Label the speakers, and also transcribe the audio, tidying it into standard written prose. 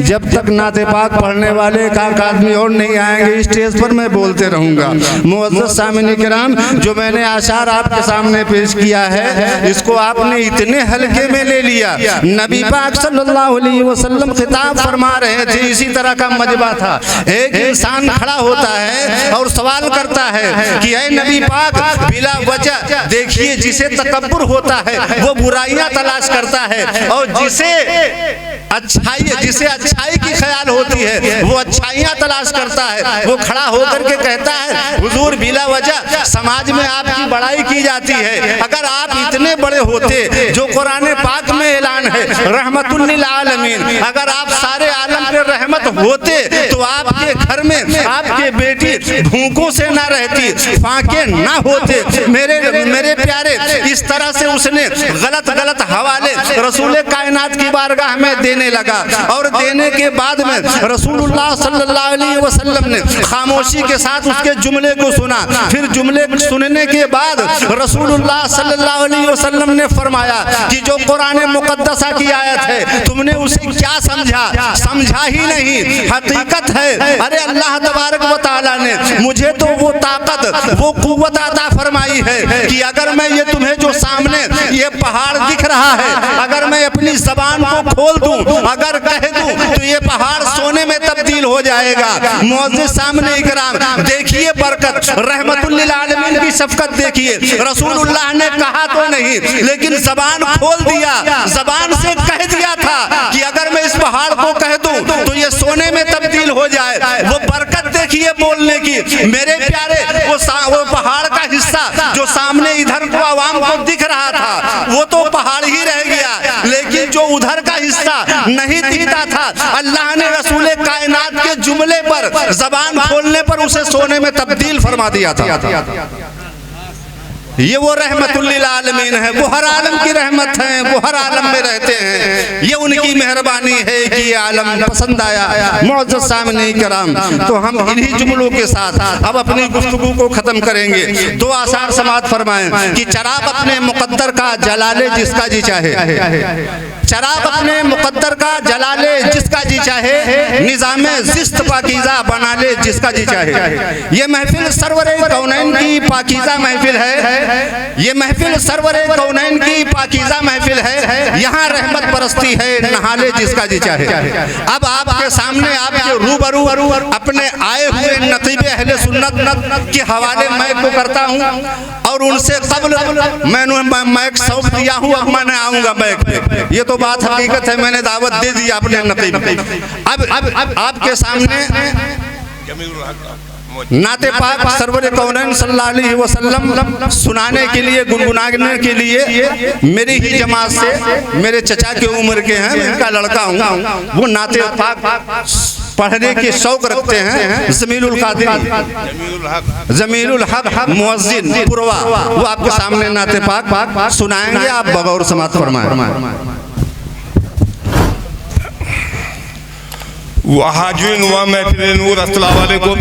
Speaker 1: जब तक नाते पाक पढ़ने वाले एक आदमी और नहीं आएंगे स्टेज पर मैं बोलते रहूँगा। मुअज़्ज़ज़ सामिन किराम, जो मैंने आशार आपके सामने पेश किया है इसको आपने इतने हल्के में ले लिया। नबी पाक सल्लल्लाहु अलैहि वसल्लम खिताब फरमा रहे थे, इसी तरह का मजबा था। एक इंसान खड़ा होता है और सवाल करता है कि ऐ नबी पाक, बिला वजह देखिए जिसे तकब्बुर होता है वो बुराइयां तलाश करता है, और जिसे अच्छाई की ख्याल होती है वो अच्छाइयां तलाश करता है। वो खड़ा होकर के कहता है हुजूर बिला वजह समाज में आपकी बड़ाई की जाती है। अगर आप इतने बड़े होते जो कुरान पाक में ऐलान है रहमतुल लिल आलमीन, अगर आप सारे आलम पे रहमत होते तो आपके घर में आपके बेटी भूखों से ना रहती, फाके ना होते। मेरे प्यारे, इस तरह से उसने गलत हवाले रसूल कायनात की बारगाह में देने लगा, और देने के बाद में रसूलुल्लाह सल्लल्लाहु अलैहि वसल्लम ने खामोशी के साथ उसके जुमले को सुना। फिर जुमले सुनने के बाद रसूलुल्लाह सल्लल्लाहु अलैहि वसल्लम ने फरमाया कि जो कुरान मुकद्दसा की आयत है तुमने उसे क्या समझा ही नहीं, हकीकत है। अरे अल्लाह तबारक व तआला ने मुझे तो वो ताकत वो कुव्वत अता फरमाई है कि अगर मैं ये तुम्हें जो सामने ये पहाड़ दिख रहा है, अगर मैं अपनी ज़बान को खोल दूं, अगर कह दूं तो ये पहाड़ सोने में तब्दील हो जाएगा। मुअज़्ज़िज़ सामने इकराम, देखिए बरकत, रहमतुल लिल आलमीन की शफ़क़त देखिए। रसूलुल्लाह ने कहा तो नहीं लेकिन ज़बान खोल दिया, ज़बान से कह दिया था कि अगर मैं इस पहाड़ को कह दूं तो ये सोने में तब्दील हो जाए। वो बरकत देखिए बोलने की। मेरे प्यारे, वो पहाड़ का हिस्सा जो सामने इधर को आवाम को दिख रहा था वो तो पहाड़ ही रह गया, लेकिन जो उधर का हिस्सा नहीं दिखता था अल्लाह ने रसूल कायनात के जुमले पर ज़बान खोलने पर उसे सोने में तब्दील फरमा दिया था। ये वो रहमतुल लिल आलमीन है, वो हर आलम की रहमत है, वो हर आलम में रहते हैं। ये उनकी मेहरबानी है कि ये आलम पसंद आया। मुअज़्ज़ज़ सामने किराम, तो हम इन्हीं जुमलों के साथ अब अपनी गुफ्तगू को ख़त्म करेंगे। दो आसार समात फरमाएं कि चराग अपने मुक़द्दर का जलाले जिसका जी चाहे, चराग अपने मुक़द्दर का जलाले जिसका जी चाहे, निज़ामे ज़िस्त पाकीज़ा बना ले जिसका जी चाहे। ये महफिल सरवरे कौनैन की पाकीज़ा महफिल है, ये महफिल सरवरे कौनैन की पाकीज़ा महफिल है। यहाँ रहमत बरसती है नहाले जिसका जी चाहे। अब आपके सामने आपके रूबरू अपने आए हुए नतीबे अहले सुन्नत के हवाले मैं को करता हूँ, और उनसे कब्ल मैंने मैक सौंप दिया हूँ, अब मैं आऊँगा मैक पे। ये तो बात हकीकत है, मैंने दावत दे दी अपने नतीब। अब आपके सामने नाते पाक सरवर कौनैन सल्लल्लाहु अलैहि वसल्लम सुनाने के लिए, गुनगुनाने के लिए मेरी ही जमात से मेरे चचा की उम्र के हैं, इनका लड़का हूँ, वो नाते पाक पढ़ने के शौक रखते हैं। जमीलुल कादिरी, जमीलुल हक मुअज्जिन पुरवा, वो आपके सामने नाते पाक सुनाएंगे, आप बगौर समात फरमाएं।
Speaker 2: वहाजिन व महफिल नूर, अस्सलामु अलैकुम।